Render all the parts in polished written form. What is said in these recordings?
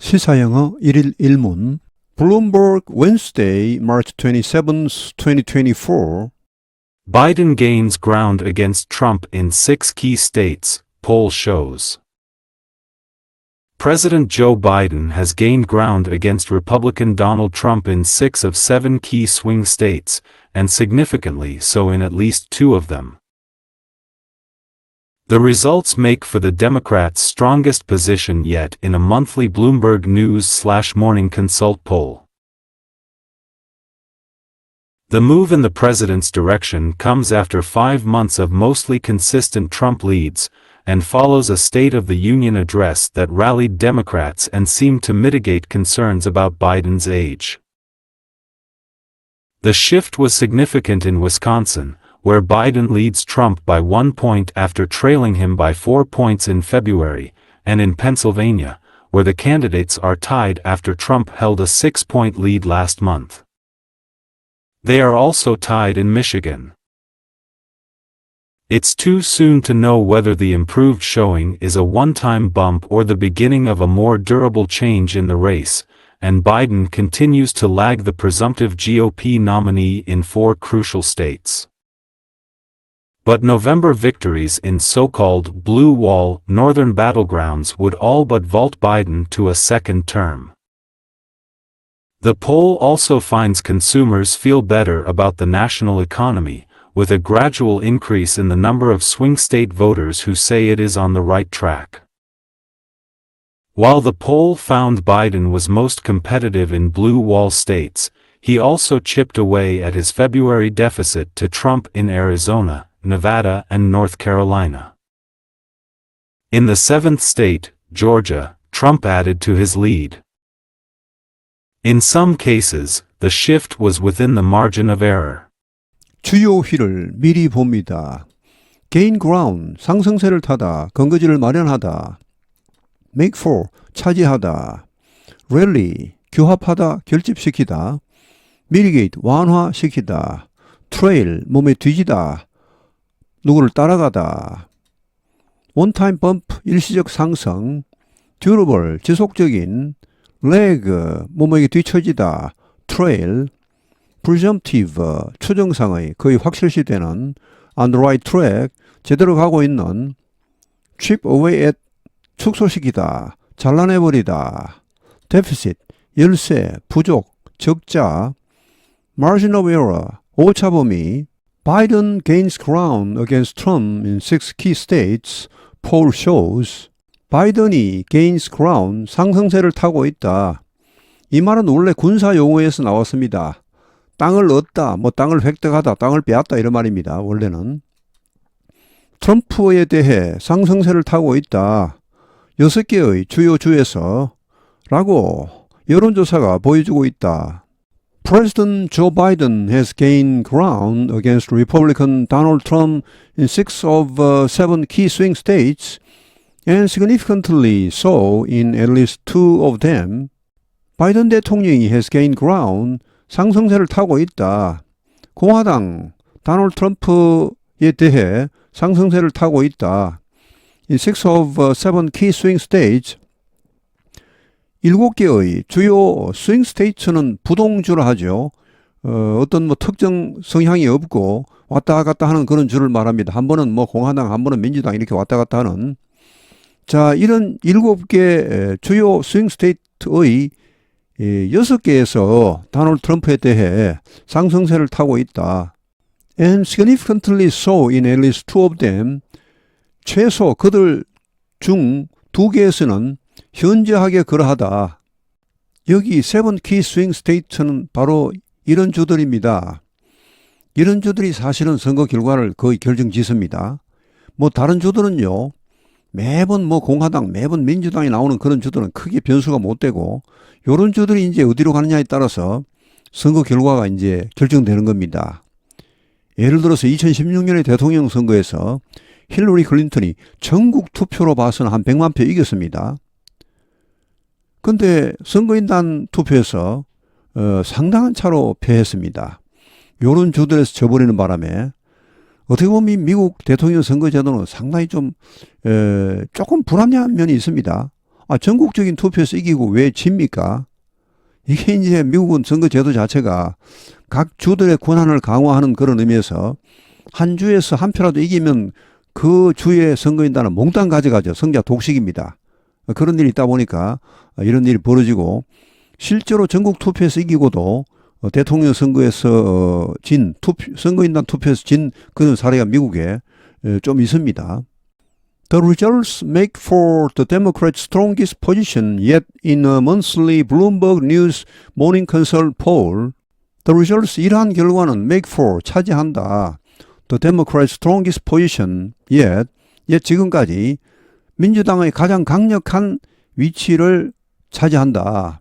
시사영어 1일 1문 Bloomberg Wednesday, March 27, 2024 Biden gains ground against Trump in 6 key states, poll shows. President Joe Biden has gained ground against Republican Donald Trump in 6 of 7 key swing states, and significantly so in at least 2 of them. The results make for the Democrats' strongest position yet in a monthly Bloomberg News/Morning Consult poll. The move in the president's direction comes after 5 months of mostly consistent Trump leads, and follows a State of the Union address that rallied Democrats and seemed to mitigate concerns about Biden's age. The shift was significant in Wisconsin, where Biden leads Trump by 1 point after trailing him by 4 points in February, and in Pennsylvania, where the candidates are tied after Trump held a 6-point lead last month. They are also tied in Michigan. It's too soon to know whether the improved showing is a one-time bump or the beginning of a more durable change in the race, and Biden continues to lag the presumptive GOP nominee in 4 crucial states. But November victories in so-called blue wall northern battlegrounds would all but vault Biden to a second term. The poll also finds consumers feel better about the national economy, with a gradual increase in the number of swing state voters who say it is on the right track. While the poll found Biden was most competitive in blue wall states, he also chipped away at his February deficit to Trump in Arizona, Nevada, and North Carolina. In the 7th state, Georgia, Trump added to his lead. In some cases, the shift was within the margin of error. 주요 휘를 미리 봅니다. Gain ground, 상승세를 타다, 근거지를 마련하다. Make for, 차지하다. Rally, 규합하다, 결집시키다. Mitigate, 완화시키다. Trail, 몸에 뒤지다. 누구를 따라가다. One-time bump, 일시적 상승. Durable, 지속적인. Leg, 몸에게 뒤처지다. Trail. Presumptive, 추정상의, 거의 확실시되는. On the right track, 제대로 가고 있는. Chip away at, 축소시키다. 잘라내버리다. Deficit, 열세, 부족, 적자. Margin of error, 오차범위. Biden gains ground against Trump in 6 key states, poll shows. 바이든이 gains ground, 상승세를 타고 있다. 이 말은 원래 군사 용어에서 나왔습니다. 땅을 얻다, 땅을 획득하다, 땅을 빼앗다 이런 말입니다. 원래는. 트럼프에 대해 상승세를 타고 있다. 6개의 주요 주에서 라고 여론조사가 보여주고 있다. President Joe Biden has gained ground against Republican Donald Trump in 6 of 7 key swing states, and significantly so in at least 2 of them. 바이든 대통령이 has gained ground, 상승세를 타고 있다. 공화당 도널드 트럼프에 대해 상승세를 타고 있다. In 6 of 7 key swing states, 7개의 주요 스윙 스테이트는 부동주라 하죠. 어떤 특정 성향이 없고 왔다 갔다 하는 그런 주를 말합니다. 한 번은 공화당, 한 번은 민주당 이렇게 왔다 갔다 하는. 자, 이런 7개 주요 스윙 스테이트의 6개에서 도널드 트럼프에 대해 상승세를 타고 있다. And significantly so in at least 2 of them. 최소 그들 중 2개에서는 현저하게 그러하다. 여기 7 key swing state는 바로 이런 주들입니다. 이런 주들이 사실은 선거 결과를 거의 결정짓습니다. 다른 주들은요, 매번 공화당, 매번 민주당이 나오는 그런 주들은 크게 변수가 못 되고, 요런 주들이 이제 어디로 가느냐에 따라서 선거 결과가 이제 결정되는 겁니다. 예를 들어서 2016년의 대통령 선거에서 힐러리 클린턴이 전국 투표로 봐서는 한 100만 표 이겼습니다. 근데 선거인단 투표에서 상당한 차로 패했습니다. 요런 주들에서 져버리는 바람에 어떻게 보면 미국 대통령 선거 제도는 상당히 좀 조금 불합리한 면이 있습니다. 전국적인 투표에서 이기고 왜 집니까? 이게 이제 미국은 선거제도 자체가 각 주들의 권한을 강화하는 그런 의미에서 한 주에서 한 표라도 이기면 그 주의 선거인단은 몽땅 가져가죠. 성자 독식입니다. 그런 일이 있다 보니까 이런 일이 벌어지고 실제로 전국 투표에서 이기고도 대통령 선거에서 진 선거인단 투표에서 진 그런 사례가 미국에 좀 있습니다. The results make for the Democrats' strongest position yet in a monthly Bloomberg News Morning Consult poll. The results 이러한 결과는 make for 차지한다. The Democrats' strongest position yet 지금까지 민주당의 가장 강력한 위치를 차지한다.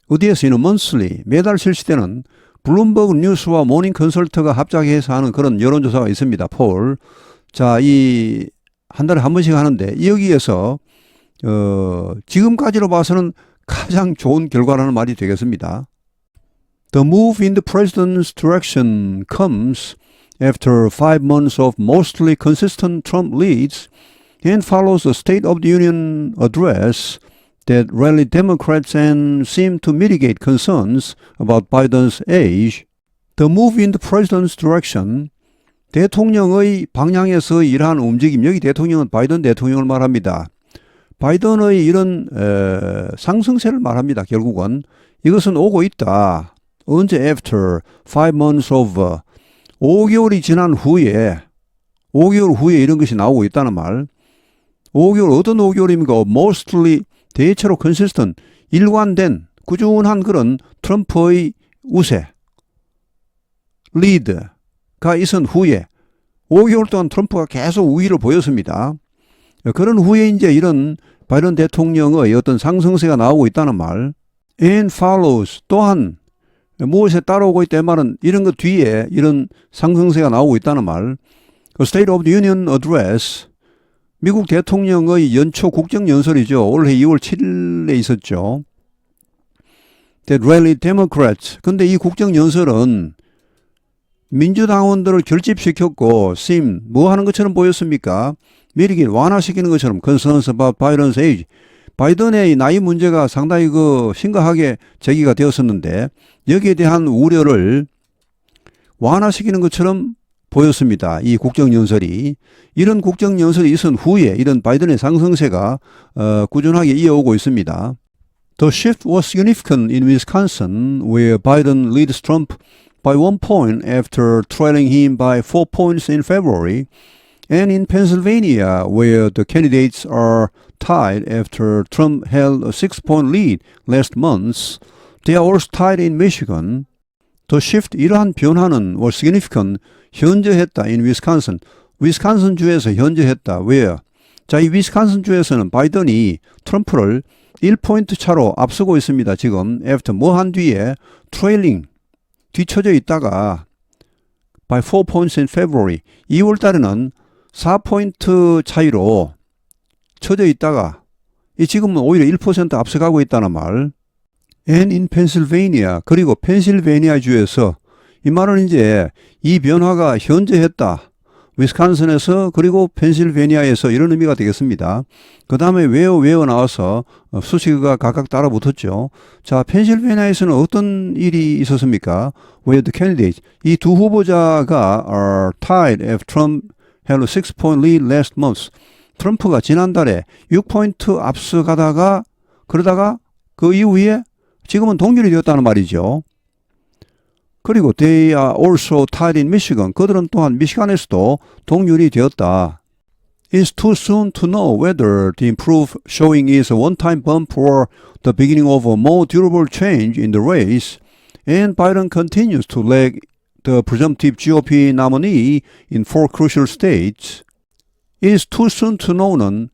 어디에서 있는 monthly 매달 실시되는 블룸버그 뉴스와 모닝 컨설트가 합작해서 하는 그런 여론조사가 있습니다. 폴. 자, 이 한 달에 한 번씩 하는데 여기에서 지금까지로 봐서는 가장 좋은 결과라는 말이 되겠습니다. The move in the president's direction comes after 5 months of mostly consistent Trump leads and follows a State of the Union address that rallied Democrats and seemed to mitigate concerns about Biden's age. The move in the president's direction, 대통령의 방향에서 이러한 움직임, 여기 대통령은 바이든 대통령을 말합니다. 바이든의 이런 상승세를 말합니다. 결국은 이것은 오고 있다. 언제 after 5 months of 5개월이 지난 후에 5개월 후에 이런 것이 나오고 있다는 말. 5개월 어떤 5개월입니까? mostly 대체로 consistent 일관된 꾸준한 그런 트럼프의 우세 리드가 있은 후에 5개월 동안 트럼프가 계속 우위를 보였습니다. 그런 후에 이제 이런 바이든 대통령의 어떤 상승세가 나오고 있다는 말. and follows 또한 무엇에 따라오고 있다 말은 이런 것 뒤에 이런 상승세가 나오고 있다는 말. State of the Union address 미국 대통령의 연초 국정연설이죠. 올해 2월 7일에 있었죠. That rallied Democrats. 근데 이 국정연설은 민주당원들을 결집시켰고 seem 뭐 하는 것처럼 보였습니까? 미리길 완화시키는 것처럼 concerns about Biden's age. 바이든의 나이 문제가 상당히 심각하게 제기가 되었었는데 여기에 대한 우려를 완화시키는 것처럼 보였습니다. 이 국정연설이. 이런 국정연설이 있은 후에 이런 바이든의 상승세가 꾸준하게 이어오고 있습니다. The shift was significant in Wisconsin, where Biden leads Trump by 1 point after trailing him by 4 points in February, and in Pennsylvania, where the candidates are tied after Trump held a 6-point lead last month. They are also tied in Michigan. The shift, 이러한 변화는 was significant, 현저했다 in Wisconsin. 위스콘신 주에서 현저했다. 왜요? 자, 이 위스콘신 주에서는 바이든이 트럼프를 1포인트 차로 앞서고 있습니다. 지금 after 뭐 한 뒤에 trailing 뒤쳐져 있다가 by 4 points in February 2월 달에는 4포인트 차이로 쳐져 있다가 지금은 오히려 1% 앞서가고 있다는 말. And in Pennsylvania 그리고 펜실베니아 주에서 이 말은 이제 이 변화가 현저했다. 위스콘신에서 그리고 펜실베니아에서 이런 의미가 되겠습니다. 그 다음에 외워 나와서 수식어가 각각 따라 붙었죠. 자, 펜실베니아에서는 어떤 일이 있었습니까? Where the candidates 이 두 후보자가 are tied after Trump had a 6-point lead last month. 트럼프가 지난달에 6포인트 앞서가다가 그러다가 그 이후에 지금은 동률이 되었다는 말이죠. 그리고 they are also tied in Michigan. 그들은 또한 미시간에서도 동률이 되었다. It's too soon to know whether the improved showing is a one-time bump or the beginning of a more durable change in the race. And Biden continues to lag the presumptive GOP nominee in 4 crucial states. It's too soon to know는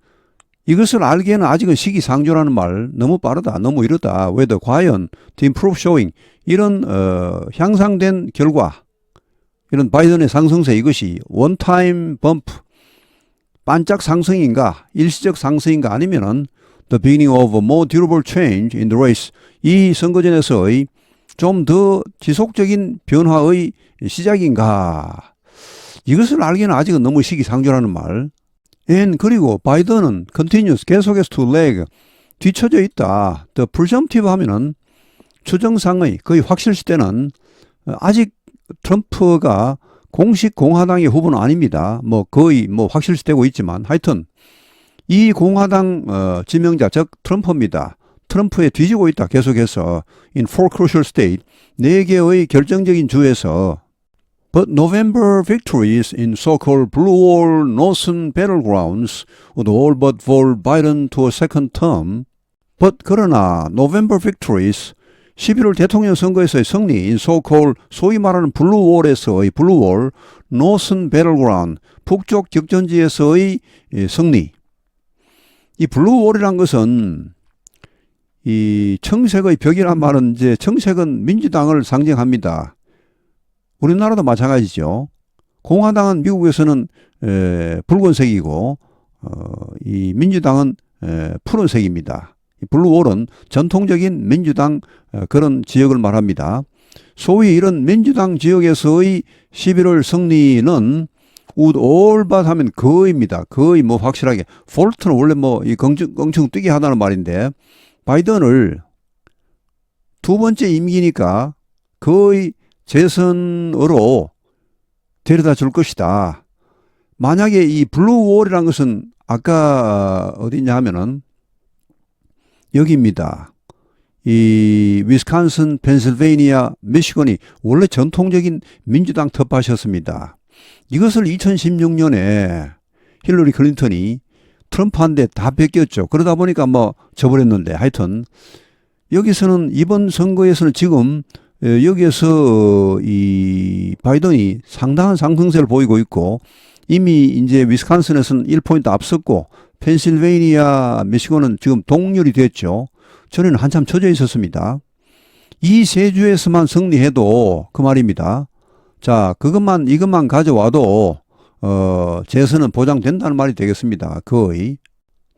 이것을 알기에는 아직은 시기상조라는 말 너무 빠르다 너무 이르다. whether 과연 the improved showing 이런 향상된 결과 이런 바이든의 상승세 이것이 원타임 범프 반짝 상승인가 일시적 상승인가 아니면은 the beginning of a more durable change in the race 이 선거전에서의 좀 더 지속적인 변화의 시작인가 이것을 알기에는 아직은 너무 시기상조라는 말. And 그리고 바이든은 continues 계속해서 to lag 뒤처져 있다. The presumptive 하면은 추정상의 거의 확실시되는 아직 트럼프가 공식 공화당의 후보는 아닙니다. 뭐 거의 뭐 확실시되고 있지만 하여튼 이 공화당 지명자 즉 트럼프입니다. 트럼프에 뒤지고 있다. 계속해서 in four crucial states 4개의 결정적인 주에서 But November victories in so-called blue wall northern battlegrounds would all but fall Biden to a second term. But 그러나 November victories 11월 대통령 선거에서의 승리 in so-called 소위 말하는 블루월에서의 블루월 northern battleground 북쪽 격전지에서의 승리. 이 블루월이란 것은 이 청색의 벽이란 말은 이제 청색은 민주당을 상징합니다. 우리나라도 마찬가지죠. 공화당은 미국에서는 붉은색이고 이 민주당은 푸른색입니다. 이 블루월은 전통적인 민주당 그런 지역을 말합니다. 소위 이런 민주당 지역에서의 11월 승리는 would all but 하면 거의입니다. 거의 뭐 확실하게. 폴트는 원래 뭐 이 껑충 뛰게 하다는 말인데 바이든을 두 번째 임기니까 거의 재선으로 데려다 줄 것이다. 만약에 이 블루월이라는 것은 아까 어디냐 하면은 여기입니다. 이 위스콘신, 펜실베이니아, 미시건이 원래 전통적인 민주당 텃밭이었습니다. 이것을 2016년에 힐러리 클린턴이 트럼프한테 다 뺏겼죠. 그러다 보니까 뭐 져버렸는데 하여튼 여기서는 이번 선거에서는 지금 여기에서 이 바이든이 상당한 상승세를 보이고 있고 이미 이제 위스콘신에서는 1포인트 앞섰고 펜실베이니아, 미시건은 지금 동률이 됐죠. 전에는 한참 처져 있었습니다. 이 세 주에서만 승리해도 그 말입니다. 자, 이것만 가져와도 재선은 보장된다는 말이 되겠습니다. 거의.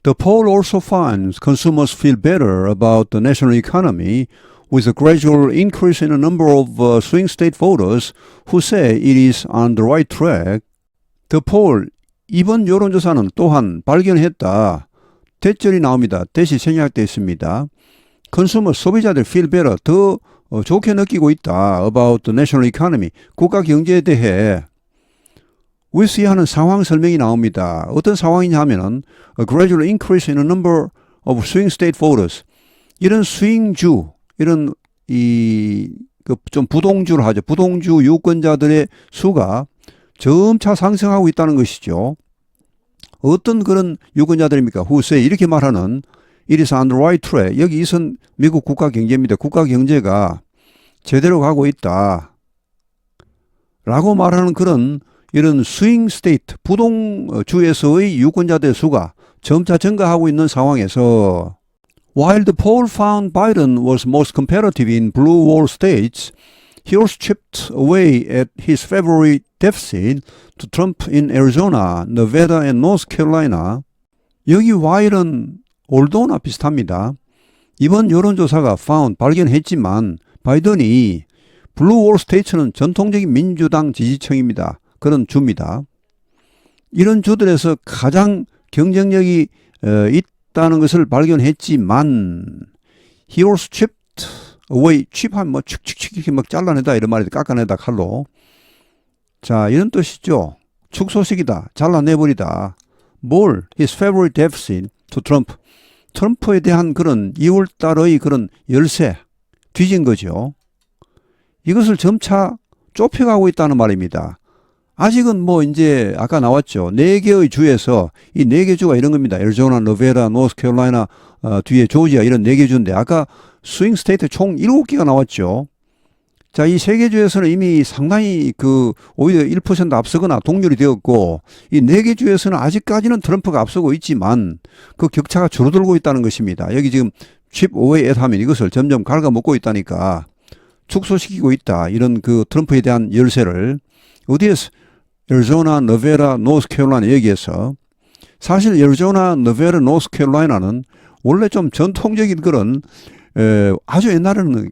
The poll also finds consumers feel better about the national economy with a gradual increase in the number of swing state voters who say it is on the right track. The poll, 이번 여론조사는 또한 발견했다. 대절이 나옵니다. 대시 생략되어 있습니다. consumer, 소비자들 feel better, 더 좋게 느끼고 있다. about the national economy, 국가 경제에 대해 with 하는 상황 설명이 나옵니다. 어떤 상황이냐 하면은 a gradual increase in the number of swing state voters. 이런 스윙주, 이런 좀 부동주를 하죠. 부동주 유권자들의 수가 점차 상승하고 있다는 것이죠. 어떤 그런 유권자들입니까? who say 이렇게 말하는 it is on the right track. 여기 이선 미국 국가 경제입니다. 국가 경제가 제대로 가고 있다. 라고 말하는 그런 이런 스윙 스테이트, 부동주에서의 유권자들의 수가 점차 증가하고 있는 상황에서 While the poll found Biden was most competitive in blue wall states, he also chipped away at his February deficit to Trump in Arizona, Nevada, and North Carolina. 여기 while은 although나 비슷합니다. 이번 여론조사가 found, 발견했지만 바이든이 블루월 스테이츠는 전통적인 민주당 지지층입니다. 그런 주입니다. 이런 주들에서 가장 경쟁력이 있다는 것을 발견했지만 he also chipped away, chip하면 뭐 칙칙칙 이렇게 막 잘라내다 이런 말이 깎아내다 칼로. 자, 이런 뜻이죠. 축소식이다. 잘라내버리다. 뭘? His favorite deficit to Trump. 트럼프에 대한 그런 2월 달의 그런 열세 뒤진 거죠. 이것을 점차 좁혀가고 있다는 말입니다. 아직은 뭐 이제 아까 나왔죠. 4개의 주에서 이 4개 주가 이런 겁니다. 애리조나, 너베다, 노스캐롤라이나, 뒤에 조지아 이런 4개 주인데 아까 스윙 스테이트 총 7개가 나왔죠. 자, 이 3개 주에서는 이미 상당히 오히려 1% 앞서거나 동률이 되었고 이 4개 주에서는 아직까지는 트럼프가 앞서고 있지만 그 격차가 줄어들고 있다는 것입니다. 여기 지금 chip away at 하면 이것을 점점 갉아먹고 있다니까 축소시키고 있다. 이런 트럼프에 대한 열세를 어디에서 애리조나, 너베다, 노스캐롤라이나 여기에서 사실 애리조나, 너베다, 노스캐롤라이나는 원래 좀 전통적인 그런 아주 옛날에는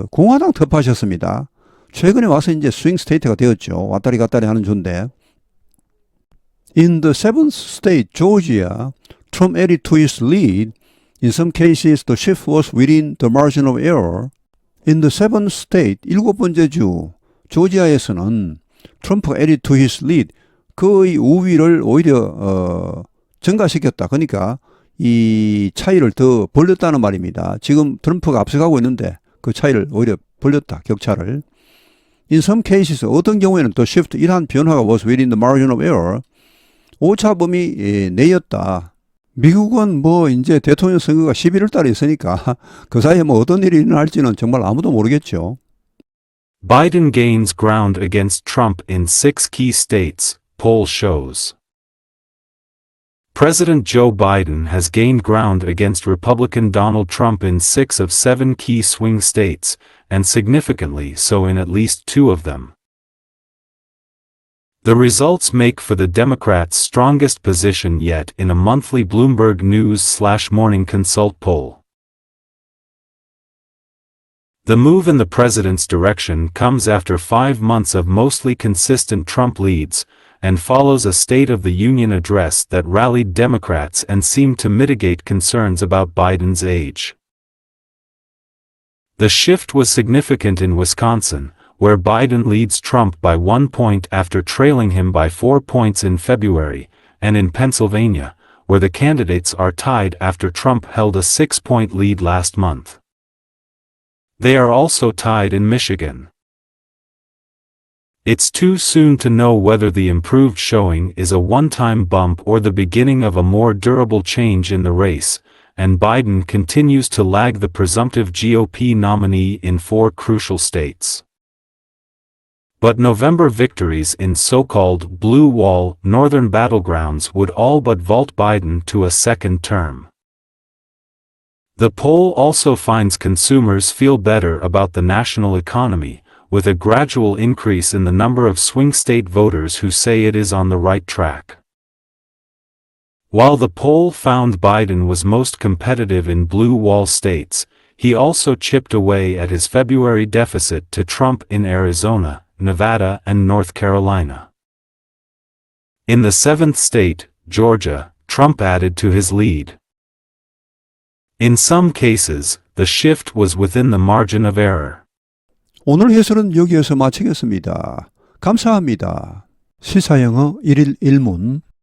공화당 텃밭이었습니다. 최근에 와서 이제 스윙 스테이트가 되었죠. 왔다리 갔다리 하는 주인데 In the seventh state, Georgia, Trump added to his lead. In some cases, the shift was within the margin of error. In the seventh state, 일곱 번째 주, 조지아에서는 트럼프가 added to his lead, 그의 우위를 오히려 증가시켰다. 그러니까 이 차이를 더 벌렸다는 말입니다. 지금 트럼프가 앞서가고 있는데 그 차이를 오히려 벌렸다. 격차를. In some cases, 어떤 경우에는 the shift, 이러한 변화가 was within the margin of error, 오차범위 내였다. 미국은 뭐 이제 대통령 선거가 11월 달에 있으니까 그 사이에 뭐 어떤 일이 일어날지는 정말 아무도 모르겠죠. Biden gains ground against Trump in 6 key states, poll shows. President Joe Biden has gained ground against Republican Donald Trump in 6 of 7 key swing states, and significantly so in at least 2 of them. The results make for the Democrats' strongest position yet in a monthly Bloomberg News/Morning Consult poll. The move in the president's direction comes after 5 months of mostly consistent Trump leads, and follows a State of the Union address that rallied Democrats and seemed to mitigate concerns about Biden's age. The shift was significant in Wisconsin, where Biden leads Trump by 1 point after trailing him by 4 points in February, and in Pennsylvania, where the candidates are tied after Trump held a 6-point lead last month. They are also tied in Michigan. It's too soon to know whether the improved showing is a one-time bump or the beginning of a more durable change in the race, and Biden continues to lag the presumptive GOP nominee in 4 crucial states. But November victories in so-called blue wall northern battlegrounds would all but vault Biden to a second term. The poll also finds consumers feel better about the national economy, with a gradual increase in the number of swing state voters who say it is on the right track. While the poll found Biden was most competitive in blue wall states, he also chipped away at his February deficit to Trump in Arizona, Nevada, and North Carolina. In the 7th state, Georgia, Trump added to his lead. In some cases, the shift was within the margin of error. 오늘 해설은 여기에서 마치겠습니다. 감사합니다. 시사영어 1일 1문